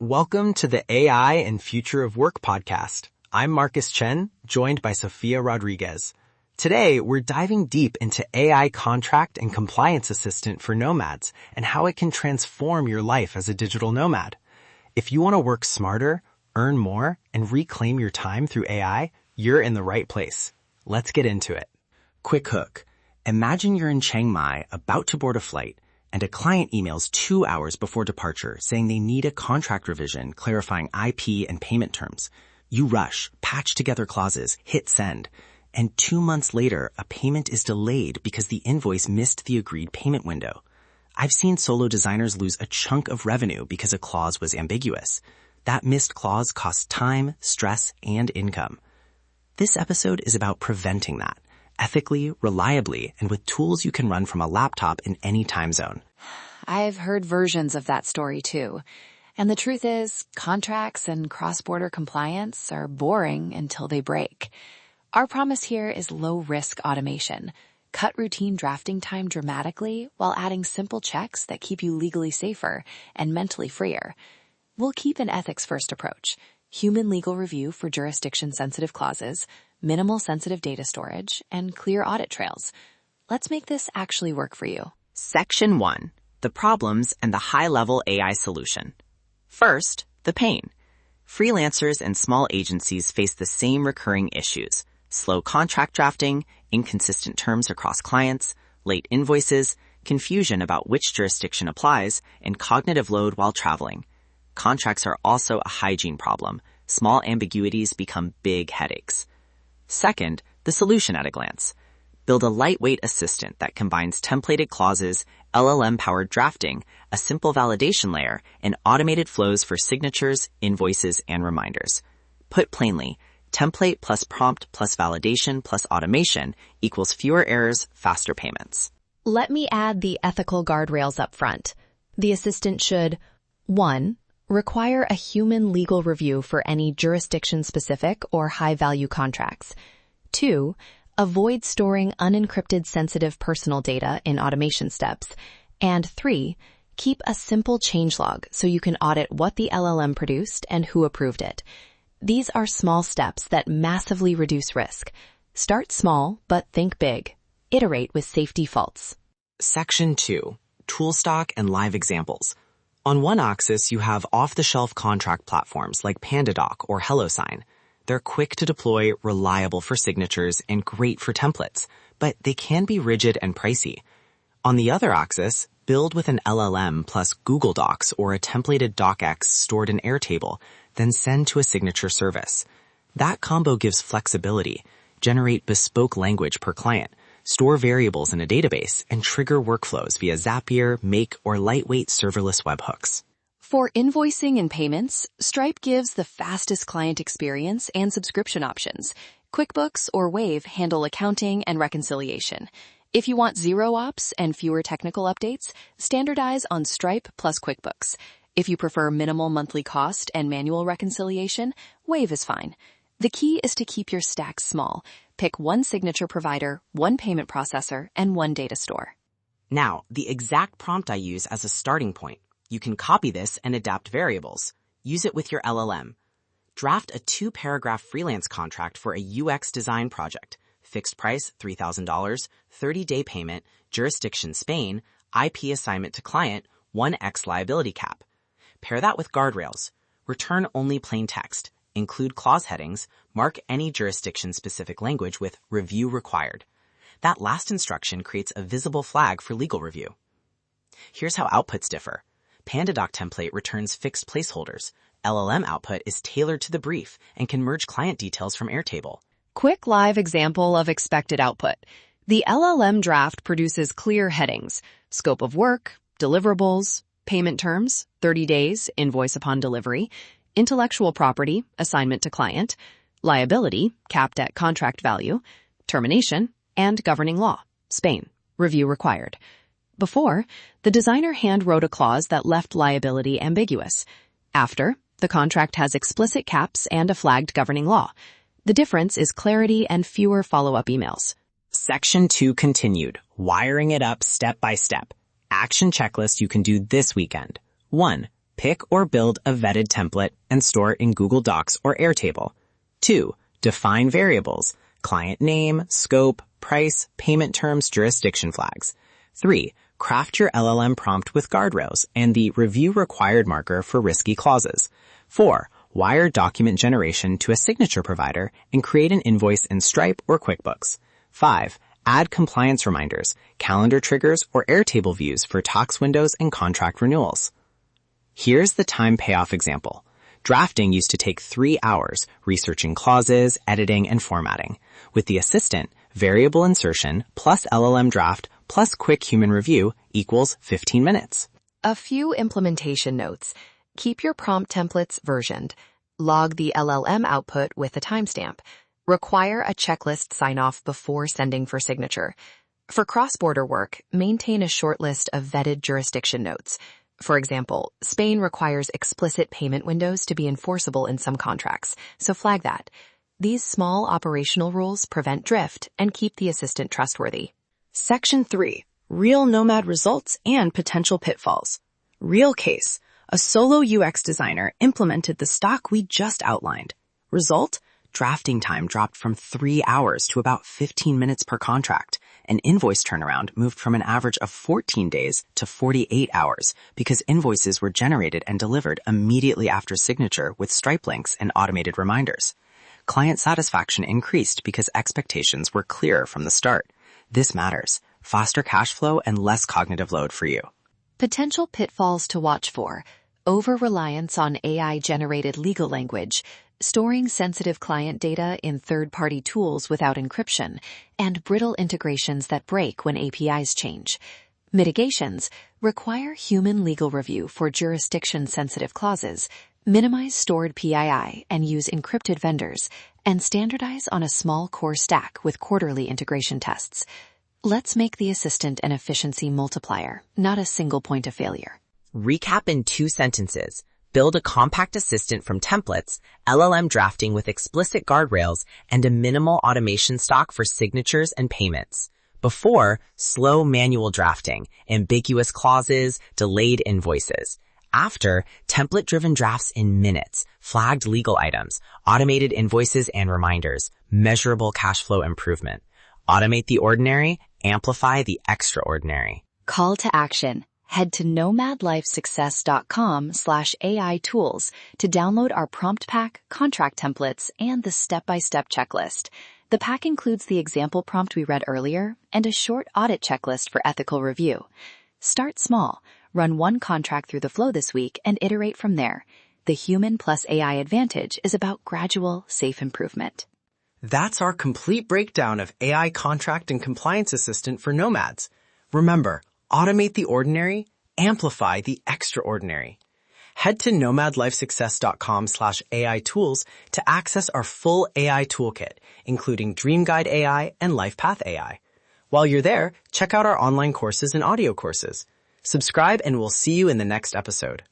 Welcome to the AI and Future of Work podcast. I'm Marcus Chen, joined by Sophia Rodriguez. Today, we're diving deep into AI contract and compliance assistant for Nomads and how it can transform your life as a digital nomad. If you want to work smarter, earn more, and reclaim your time through AI, you're in the right place. Let's get into it. Quick hook. Imagine you're in Chiang Mai about to board a flight and a client emails 2 hours before departure saying they need a contract revision clarifying IP and payment terms. You rush, patch together clauses, hit send, and 2 months later, a payment is delayed because the invoice missed the agreed payment window. I've seen solo designers lose a chunk of revenue because a clause was ambiguous. That missed clause costs time, stress, and income. This episode is about preventing that, ethically, reliably, and with tools you can run from a laptop in any time zone. I've heard versions of that story too. And the truth is, contracts and cross-border compliance are boring until they break. Our promise here is low-risk automation. Cut routine drafting time dramatically while adding simple checks that keep you legally safer and mentally freer. We'll keep an ethics-first approach. Human legal review for jurisdiction-sensitive clauses, minimal sensitive data storage, and clear audit trails. Let's make this actually work for you. Section 1. The problems and the high-level AI solution. First, the pain. Freelancers and small agencies face the same recurring issues: slow contract drafting, inconsistent terms across clients, late invoices, confusion about which jurisdiction applies, and cognitive load while traveling. Contracts are also a hygiene problem. Small ambiguities become big headaches. Second, the solution at a glance. Build a lightweight assistant that combines templated clauses, LLM-powered drafting, a simple validation layer, and automated flows for signatures, invoices, and reminders. Put plainly, template plus prompt plus validation plus automation equals fewer errors, faster payments. Let me add the ethical guardrails up front. The assistant should 1. Require a human legal review for any jurisdiction-specific or high-value contracts. 2. Avoid storing unencrypted sensitive personal data in automation steps. And 3. Keep a simple changelog so you can audit what the LLM produced and who approved it. These are small steps that massively reduce risk. Start small, but think big. Iterate with safe defaults. Section 2. Tool stock and live examples. On one axis, you have off-the-shelf contract platforms like PandaDoc or HelloSign. They're quick to deploy, reliable for signatures, and great for templates, but they can be rigid and pricey. On the other axis, build with an LLM plus Google Docs or a templated docx stored in Airtable, then send to a signature service. That combo gives flexibility, generate bespoke language per client, store variables in a database, and trigger workflows via Zapier, Make, or lightweight serverless webhooks. For invoicing and payments, Stripe gives the fastest client experience and subscription options. QuickBooks or Wave handle accounting and reconciliation. If you want zero ops and fewer technical updates, standardize on Stripe plus QuickBooks. If you prefer minimal monthly cost and manual reconciliation, Wave is fine. The key is to keep your stack small. Pick one signature provider, one payment processor, and one data store. Now, the exact prompt I use as a starting point. You can copy this and adapt variables. Use it with your LLM. Draft a 2-paragraph freelance contract for a UX design project. Fixed price, $3,000, 30-day payment, jurisdiction Spain, IP assignment to client, 1x liability cap. Pair that with guardrails. Return only plain text. Include clause headings. Mark any jurisdiction-specific language with review required. That last instruction creates a visible flag for legal review. Here's how outputs differ. PandaDoc template returns fixed placeholders. LLM output is tailored to the brief and can merge client details from Airtable. Quick live example of expected output. The LLM draft produces clear headings: scope of work, deliverables, payment terms, 30 days, invoice upon delivery, intellectual property, assignment to client, liability, capped at contract value, termination, and governing law, Spain, review required. Before, the designer hand-wrote a clause that left liability ambiguous. After, the contract has explicit caps and a flagged governing law. The difference is clarity and fewer follow-up emails. Section 2 continued, wiring it up step by step. Action checklist you can do this weekend. 1. Pick or build a vetted template and store it in Google Docs or Airtable. 2. Define variables, client name, scope, price, payment terms, jurisdiction flags. 3. Craft your LLM prompt with guardrails and the review required marker for risky clauses. 4. Wire document generation to a signature provider and create an invoice in Stripe or QuickBooks. 5. Add compliance reminders, calendar triggers, or Airtable views for tax windows and contract renewals. Here's the time payoff example. Drafting used to take 3 hours, researching clauses, editing, and formatting. With the assistant, variable insertion plus LLM draft plus quick human review equals 15 minutes. A few implementation notes. Keep your prompt templates versioned. Log the LLM output with a timestamp. Require a checklist sign-off before sending for signature. For cross-border work, maintain a short list of vetted jurisdiction notes. For example, Spain requires explicit payment windows to be enforceable in some contracts, so flag that. These small operational rules prevent drift and keep the assistant trustworthy. Section 3. Real Nomad results and potential pitfalls. Real case. A solo UX designer implemented the stock we just outlined. Result? Drafting time dropped from 3 hours to about 15 minutes per contract. And invoice turnaround moved from an average of 14 days to 48 hours because invoices were generated and delivered immediately after signature with Stripe links and automated reminders. Client satisfaction increased because expectations were clearer from the start. This matters. Faster cash flow and less cognitive load for you. Potential pitfalls to watch for. Over-reliance on AI-generated legal language, storing sensitive client data in third-party tools without encryption, and brittle integrations that break when APIs change. Mitigations. Require human legal review for jurisdiction-sensitive clauses, minimize stored PII and use encrypted vendors, and standardize on a small core stack with quarterly integration tests. Let's make the assistant an efficiency multiplier, not a single point of failure. Recap in 2 sentences. Build a compact assistant from templates, LLM drafting with explicit guardrails, and a minimal automation stock for signatures and payments. Before, slow manual drafting, ambiguous clauses, delayed invoices. After, template-driven drafts in minutes, flagged legal items, automated invoices and reminders, measurable cash flow improvement. Automate the ordinary, amplify the extraordinary. Call to action. Head to nomadlifesuccess.com/AI tools to download our prompt pack, contract templates, and the step-by-step checklist. The pack includes the example prompt we read earlier and a short audit checklist for ethical review. Start small, run 1 contract through the flow this week, and iterate from there. The human plus AI advantage is about gradual, safe improvement. That's our complete breakdown of AI Contract and Compliance Assistant for Nomads. Remember, automate the ordinary, amplify the extraordinary. Head to nomadlifesuccess.com/AI tools to access our full AI toolkit, including Dream Guide AI and LifePath AI. While you're there, check out our online courses and audio courses. Subscribe and we'll see you in the next episode.